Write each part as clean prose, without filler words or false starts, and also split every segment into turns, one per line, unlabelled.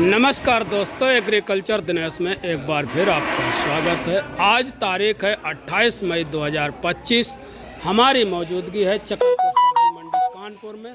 नमस्कार दोस्तों, एग्रीकल्चर दिनेश में एक बार फिर आपका स्वागत है। आज तारीख है 28 मई 2025। हमारी मौजूदगी है चक्रपुर सब्जी मंडी कानपुर में,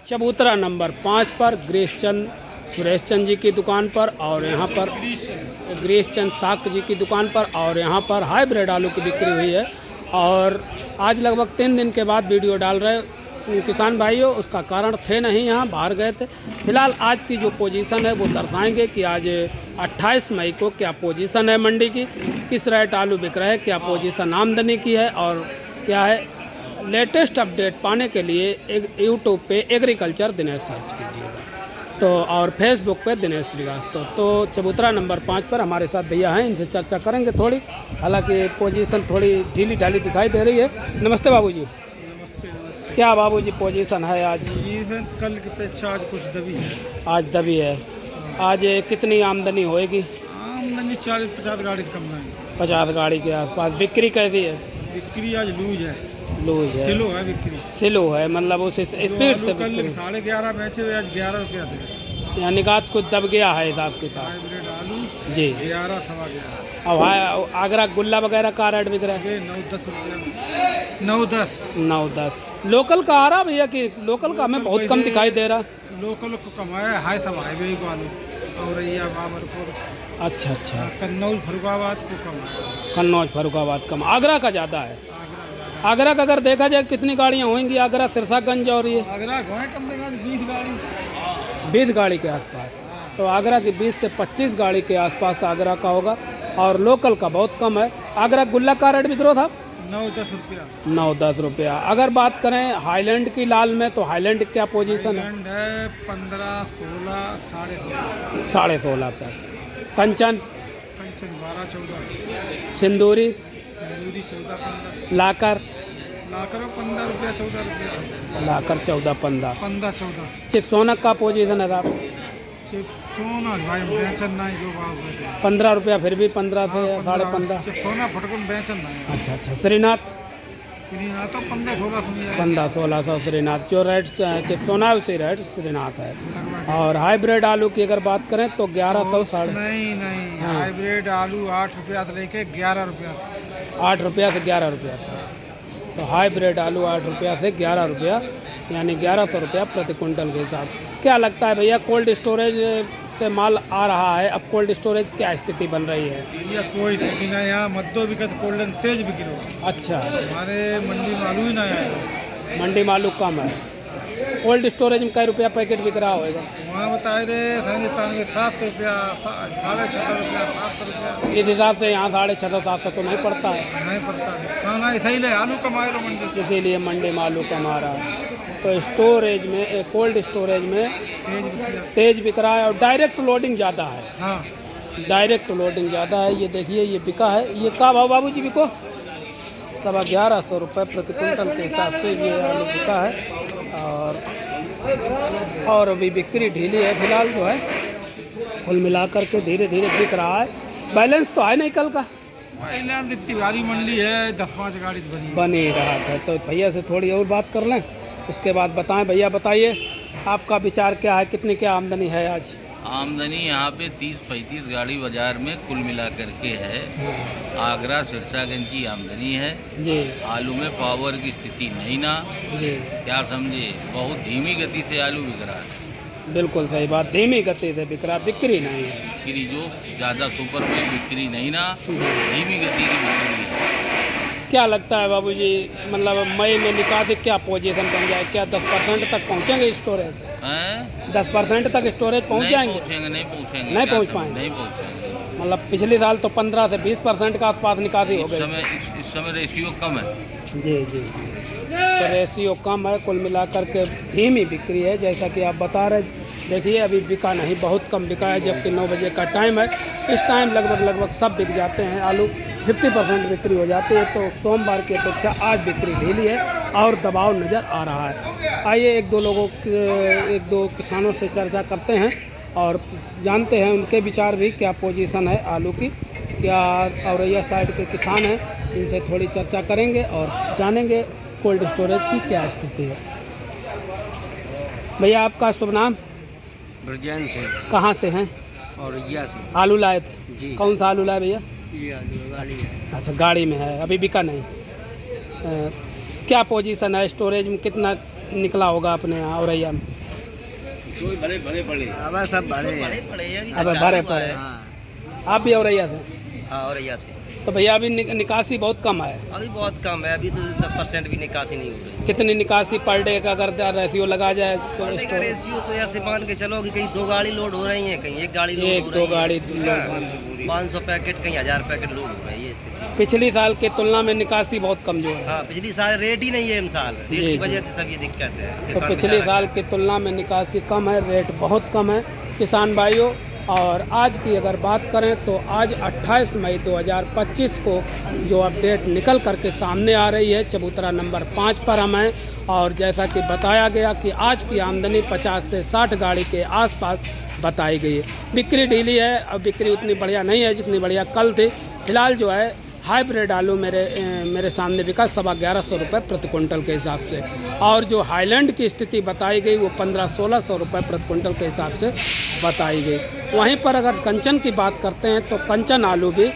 चबूतरा नंबर 5 पर गिरीश चंद सुरेश चंद जी की दुकान पर, और यहाँ पर गिरीश चंद साक जी की दुकान पर, और यहाँ पर हाइब्रिड आलू की बिक्री हुई है। और आज लगभग 3 दिन के बाद वीडियो डाल रहे किसान भाइयों, उसका कारण थे नहीं, यहाँ बाहर गए थे। फिलहाल आज की जो पोजीशन है वो दर्शाएंगे कि आज 28 मई को क्या पोजीशन है मंडी की, किस रेट आलू बिक रहा है, क्या पोजीशन आमदनी की है और क्या है। लेटेस्ट अपडेट पाने के लिए यूट्यूब पे एग्रीकल्चर दिनेश सर्च कीजिएगा, तो और फेसबुक पे दिनेश श्रीवास्तव। तो चबूतरा नंबर 5 पर हमारे साथ भैया हैं, इनसे चर्चा करेंगे थोड़ी। हालांकि पोजीशन थोड़ी ढीली ढाली दिखाई दे रही है। नमस्ते बाबूजी। क्या बाबूजी पोजीशन है आज?
पोजीशन कल की अपेक्षा आज कुछ दबी है।
आज दबी है। आज कितनी आमदनी होएगी?
आमदनी 40-50 गाड़ी कम है।
50 गाड़ी के आसपास। बिक्री कैसी है?
बिक्री आज लूज है।
लूज है,
सिलो है बिक्री।
सिलो है, मतलब उस स्पीड से
कल
बिक्री।
11.5 बेचे हुए, आज 11 रुपया थे।
यानी कि आज कुछ दब गया है हिसाब किताब।
हाइब्रिड आलू
जी
11 सवा 11।
अब आगरा गुल्ला वगैरह का रेट बिक रहा है
9-10 रुपया। 9-10
9-10। लोकल का आ रहा भैया कि लोकल का हमें बहुत कम दिखाई दे रहा।
लोकल को कमाया हाई सब हाईवे को आलू औरैया बाबरपुर।
अच्छा अच्छा।
कन्नौज फरुखाबाद को कमाया।
कन्नौज फरुखाबाद कम। आगरा का ज़्यादा है। आगरा का अगर देखा जाए कितनी गाड़ियाँ होंगी आगरा सिरसागंज और ये?
आगरा कम से कम 20 गाड़ी।
20 गाड़ी के आसपास। तो आगरा की 20 से 25 गाड़ी के आसपास आगरा का होगा, और लोकल का बहुत कम है। आगरा गुल्ला का रेट बिक रहा था
9-10 रुपया।
9-10 रुपया। अगर बात करें हाईलैंड की लाल में, तो हाईलैंड क्या पोजीशन है?
15, 16, 16.5।
16.5 तक। कंचन
12-14।
सिंदूरी
14-15।
लाकर
15 रुपया 14 रुपया।
लाकर 14-15।
15-14।
चिपसोनक का पोजीशन है साहब?
सोना भाई बेचन नहीं जो भाव
15 रुपया, फिर भी 15 से 15.5।
सोना फटकन बेचन नहीं।
अच्छा अच्छा। श्रीनाथ
श्रीनाथ तो 15-16
1500-1600 श्रीनाथ। जो रेट चिपसोना है उसी रेट श्रीनाथ है। और हाइब्रिड आलू की अगर बात करें तो 1100 साढ़े।
नहीं
हाँ।
हाइब्रिड आलू 8 रुपया से लेके 11 रुपया।
8 रुपया से 11 रुपया तक। तो हाइब्रिड आलू 8 रुपया से 11 रुपया, यानी 1100 रुपया प्रति कुंटल के हिसाब। क्या लगता है भैया, कोल्ड स्टोरेज से माल आ रहा है, अब कोल्ड स्टोरेज क्या स्थिति बन रही है?
भैया कोई स्थिति नहीं, यहाँ मद्दो बिकत कोल्डन तेज बिक्री हो।
अच्छा।
हमारे मंडी में आलू ही नहीं आया।
मंडी में आलू कम है। कोल्ड स्टोरेज में कै रुपया पैकेट बिक रहा होगा?
वहाँ बताए रहे 700 रुपया, 650 रुपया, 700 रुपया।
इस हिसाब से यहाँ 650-700 तो नहीं पड़ता है।
नहीं पड़ता खाना ऐसा ही आलू कमाए लो मंडी,
इसीलिए मंडी में आलू कमा रहा है। तो स्टोरेज में, कोल्ड स्टोरेज में तेज बिक रहा है, और डायरेक्ट लोडिंग ज़्यादा है।
हाँ
डायरेक्ट लोडिंग ज़्यादा है। ये देखिए, ये बिका है। ये क्या भाव बाबूजी बिको? 1150 रुपये प्रति कुंटल के हिसाब से ये आलू बिका है। और अभी बिक्री ढीली है फिलहाल, जो है कुल मिलाकर के धीरे धीरे बिक रहा है। बैलेंस तो है नहीं कल का।
तिवारी मंडी है, 10-5 गाड़ी
बन ही रहा था। तो भैया से थोड़ी और बात कर लें, उसके बाद बताएं। भैया बताइए, आपका विचार क्या है, कितनी क्या आमदनी है आज?
आमदनी यहाँ पे 30-35 गाड़ी बाजार में कुल मिला करके है। आगरा सिरसागंज की आमदनी है
जी।
आलू में पावर की स्थिति नहीं ना
जी,
क्या समझे, बहुत धीमी गति से आलू बिक रहा है।
बिल्कुल सही बात। धीमी गति से बिक रहा, बिक्री नहीं है।
बिक्री जो ज़्यादा सुपर में बिक्री नहीं ना, धीमी गति की बिक्री है।
क्या लगता है बाबूजी, मतलब मई में निकासी क्या पोजीशन बन जाए? क्या 10% तक पहुँचेंगे स्टोरेज? 10% तक स्टोरेज पहुँच जाएंगे?
नहीं पहुँचेंगे।
नहीं पहुँच पाएंगे।
नहीं पहुँचेंगे।
मतलब पिछले साल तो 15 से 20% का आसपास निकासी हो गई।
इस समय रेशियो कम है।
जी जी। तो रेशियो कम है, कुल मिलाकर के धीमी बिक्री है, जैसा कि आप बता रहे। देखिए अभी बिका नहीं, बहुत कम बिका है, जबकि 9 बजे का टाइम है। इस टाइम लगभग सब बिक जाते हैं आलू। 50% बिक्री हो जाती है। तो सोमवार की अपेक्षा आज बिक्री ढीली है और दबाव नज़र आ रहा है। आइए एक दो किसानों से चर्चा करते हैं और जानते हैं उनके विचार भी, क्या पोजीशन है आलू की, क्या औरैया साइड के किसान हैं, इनसे थोड़ी चर्चा करेंगे और जानेंगे कोल्ड स्टोरेज की क्या स्थिति है। भैया आपका शुभ नाम?
ब्रजैन से
कहाँ से हैं?
और या से
आलू लाए थे?
जी।
कौन सा आलू लाए भैया?
ये आलू गाड़ी है।
अच्छा, गाड़ी में है, अभी बिका नहीं। क्या पोजीशन है, स्टोरेज में कितना निकला होगा अपने यहाँ औरैया में?
अब सब भरे हैं।
अब भरे पड़े। आप भी औरैया थे?
हाँ, और या से
तो भैया अभी निकासी बहुत कम है।
अभी बहुत कम है, अभी तो 10% भी निकासी नहीं हो रही।
कितनी निकासी पर डे का अगर रेशियो लगा जाए तो
का
स्टोर?
रेशियो तो ऐसे मान के चलो कि कहीं 2 गाड़ी लोड हो रही है, कहीं 1 गाड़ी लोड
एक
हो
दो
रही है।
गाड़ी
हाँ,
लोड।
500 पैकेट कहीं 1000 पैकेट लोड हो रही है स्थिति।
पिछली साल की तुलना में निकासी बहुत कमजोर है।
हाँ, पिछली साल रेट ही नहीं है इन साल, रेट
जी,
की
जी।
वजह से सब ये दिक्कत है।
तो
किसान
पिछली
बेचारा
साल की तुलना में निकासी कम है, रेट बहुत कम है किसान भाइयों। और आज की अगर बात करें तो आज 28 मई 2025 को जो अपडेट निकल करके सामने आ रही है, चबूतरा नंबर 5 पर हम हैं। और जैसा कि बताया गया कि आज की आमदनी 50 से 60 गाड़ी के आसपास बताई गई है। बिक्री ढीली है, अब बिक्री उतनी बढ़िया नहीं है जितनी बढ़िया कल थी। फिलहाल जो है हाइब्रिड आलू मेरे सामने बिका 1150 रुपये प्रति क्विंटल के हिसाब से। और जो हाईलैंड की स्थिति बताई गई वो 1500-1600 रुपये प्रति क्विंटल के हिसाब से बताई गई। वहीं पर अगर कंचन की बात करते हैं तो कंचन आलू भी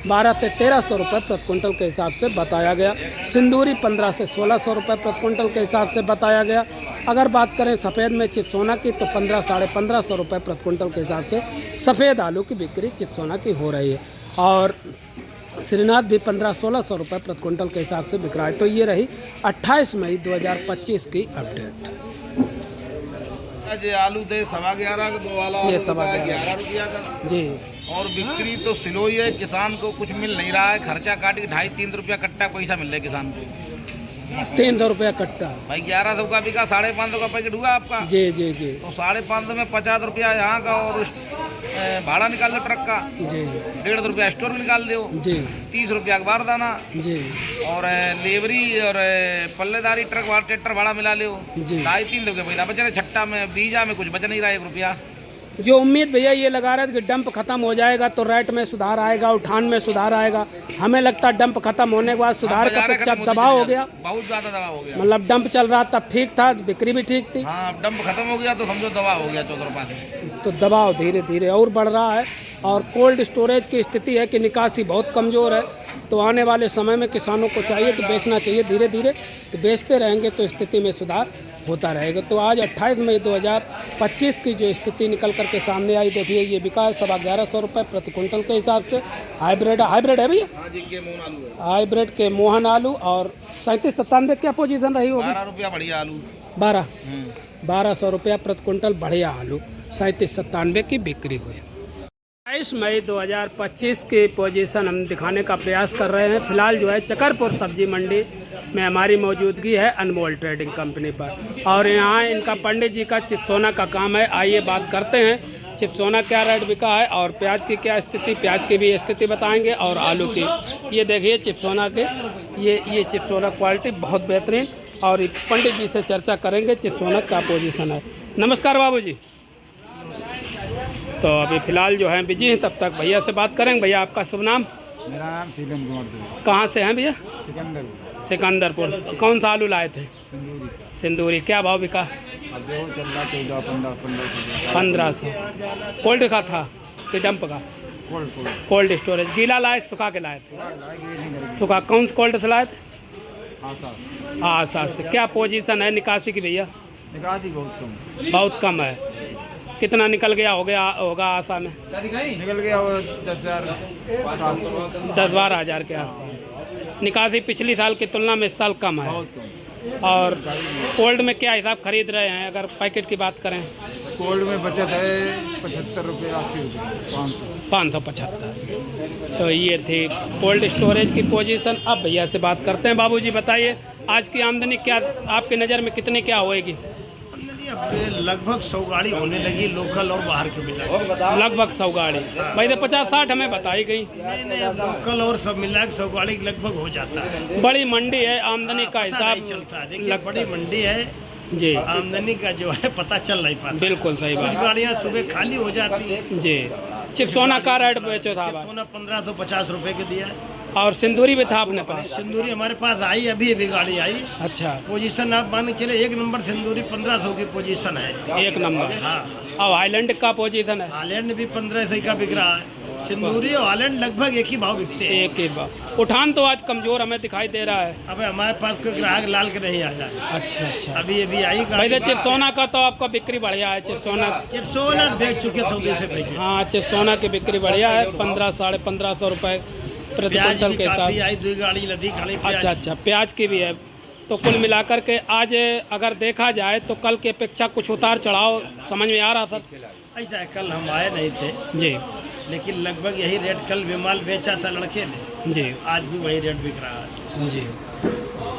1200 से 1300 रुपये प्रति क्विंटल के हिसाब से बताया गया। सिंदूरी 1500 से 1600 रुपये प्रति क्विंटल के हिसाब से बताया गया। अगर बात करें सफ़ेद में चिपसोना की तो 1500-1550 रुपये प्रति क्विंटल के हिसाब से सफ़ेद आलू की बिक्री चिपसोना की हो रही है। और श्रीनाथ भी 1500-1600 रुपये प्रति क्विंटल के हिसाब से बिक रहा है। तो ये रही 28 मई 2025 की अपडेट।
आलू दे 11.25 का, 2 वाला
ये
आलू
11.25
रुपया का।
जी।
और बिक्री तो स्लो ही है, किसान को कुछ मिल नहीं रहा है। खर्चा काट के 2.5-3 रुपया कट्टा पैसा मिल रहा है किसान को।
300 रुपया कट्टा।
भाई 1100 का बिका, 550 का पैकेट हुआ आपका।
जी जी जी
तो 550 में 50 रुपया यहाँ का और भाड़ा निकाल दो ट्रक का,
जी
1.5 रुपया स्टोर में निकाल दो,
जी
30 रुपया का बारदाना
जी
और लेबरी और पल्लेदारी ट्रक ट्रैक्टर भाड़ा मिला लो,
जी।
2.5-3 रुपये पैसा बच रहे। छट्टा में बीजा में कुछ बच नहीं रहा 1 रुपया।
जो उम्मीद भैया ये लगा रहे थे कि डंप खत्म हो जाएगा तो रेट में सुधार आएगा, उठान में सुधार आएगा। हमें लगता है डंप खत्म होने के बाद सुधार का पिक्चर दबाव हो गया।
बहुत ज्यादा दबाव हो गया।
मतलब डंप चल रहा तब ठीक था, बिक्री भी ठीक थी।
हाँ, अब डंप खत्म हो गया तो समझो दबाव हो गया 14 रुपये से।
तो दबाव धीरे धीरे और बढ़ रहा है। और कोल्ड स्टोरेज की स्थिति है कि निकासी बहुत कमज़ोर है। तो आने वाले समय में किसानों को चाहिए कि बेचना चाहिए धीरे धीरे। तो बेचते रहेंगे तो स्थिति में सुधार होता रहेगा। तो आज 28 मई 2025 की जो स्थिति निकल करके सामने आई, देखिए ये बिका 1150 रुपये प्रति क्विंटल के हिसाब से। हाइब्रिड है भैया,
हाँ जी, के मोहन आलू है।
हाइब्रिड के मोहन आलू। और 37-97 क्या पोजीशन रही होगी?
12 रुपया बढ़िया आलू।
1200 रुपया प्रति क्विंटल बढ़िया आलू 37-97 की बिक्री हुई। 22 मई 2025 की पोजीशन हम दिखाने का प्रयास कर रहे हैं। फिलहाल जो है चकरपुर सब्जी मंडी में हमारी मौजूदगी है अनमोल ट्रेडिंग कंपनी पर। और यहाँ इनका पंडित जी का चिपसोना का काम है। आइए बात करते हैं चिपसोना क्या रेट बिका है और प्याज की क्या स्थिति, प्याज की भी स्थिति बताएंगे और आलू की। ये देखिए चिपसोना के, ये चिपसोना क्वालिटी बहुत बेहतरीन। और पंडित जी से चर्चा करेंगे चिपसोना क्या पोजीशन है। नमस्कार बाबू जी। तो अभी फ़िलहाल जो है बिजी हैं, तब तक भैया से बात करेंगे। भैया आपका शुभ नाम?
मेरा नाम शीलम कुमार।
कहाँ से हैं भैया?
सिकंदर।
सिकंदरपुर। कौन सा आलू लाए थे? सिंदूरी। क्या भाव बिका?
अब जो चल रहा 14-15
1500। कोल्ड का था कि डंप का? Cold storage. गीला लाए सुखा के लाए थे? सुखा। कौन से कोल्ड से लाए थे? आशा से। क्या पोजीशन है निकासी की भैया?
निकासी
बहुत कम है। कितना निकल गया होगा आशा में?
निकल गया वो
10-12 हज़ार के आसपास। निकासी पिछली साल की तुलना में इस साल कम है। और कोल्ड में क्या हिसाब खरीद रहे हैं अगर पैकेट की बात करें?
कोल्ड में बचत है 75 रुपये, 80 रुपये,
575। तो ये थी कोल्ड स्टोरेज की पोजीशन। अब भैया से बात करते हैं। बाबूजी बताइए आज की आमदनी क्या आपकी नज़र में कितनी क्या होएगी?
लगभग 100 गाड़ी होने लगी, लोकल और बाहर के मिला।
लगभग 100 गाड़ी। भाई तो 50-60 हमें बताई गई।
नहीं, अब लोकल और सब मिला के 100 गाड़ी लगभग हो जाता है।
बड़ी मंडी है, आमदनी का हिसाब
नहीं चलता है। देखिए बड़ी मंडी है
जी,
आमदनी का जो है पता चल नहीं पाता।
बिल्कुल सही
कुछ
बात
गाड़ियाँ सुबह खाली हो जाती है।
जी। चिपसोना का रेट बेचो था?
1550 रुपए के दिया है।
और सिंदूरी भी था अपने पास?
सिंदूरी हमारे पास आई, अभी अभी गाड़ी आई।
अच्छा,
पोजीशन आप मान के चले 1 नंबर सिंदूरी 1500 की पोजीशन है।
1 नंबर।
हाँ,
और हाईलैंड का पोजीशन है?
हालैंड भी 1500 का बिक रहा है। सिंदूरी और हालैंड लगभग एक ही भाव बिकते हैं।
एक ही बार। उठान तो आज कमजोर हमें दिखाई दे रहा है।
अब हमारे पास कोई ग्राहक लाल के नहीं आ जाए।
अच्छा अच्छा।
अभी अभी आई गाड़ी।
वैसे चिपसोना का तो आपका बिक्री बढ़िया है।
चिपसोना बेच चुके सौदे से पहले।
हाँ, चिपसोना की बिक्री बढ़िया है, 1500 साढ़े 1500 रुपए प्रति
प्याज
क्विंटल
भी
के
काफी
हिसाब।
आई, 2 गाड़ी लदी खड़ी प्याज।
अच्छा अच्छा, प्याज की भी है। तो कुल मिलाकर के आज अगर देखा जाए तो कल की अपेक्षा कुछ उतार चढ़ाव समझ में आ रहा सर?
ऐसा है, कल हम आए नहीं थे,
जी
लेकिन लगभग यही रेट कल भी माल बेचा था लड़के ने,
जी
आज भी वही रेट बिक रहा है।
जी।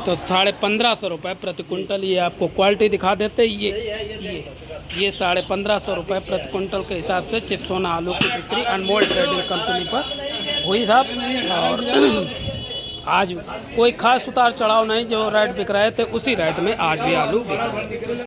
तो 1550 रुपये प्रति कुंटल, ये आपको क्वालिटी दिखा देते। ये 1550 रुपये प्रति कुंटल के हिसाब से चिपसोना आलू की बिक्री अनमोल ट्रेडिंग कंपनी पर हुई साहब। और आज कोई खास उतार चढ़ाव नहीं, जो रेट बिक रहे थे उसी रेट में आज भी आलू बिक रहे हैं।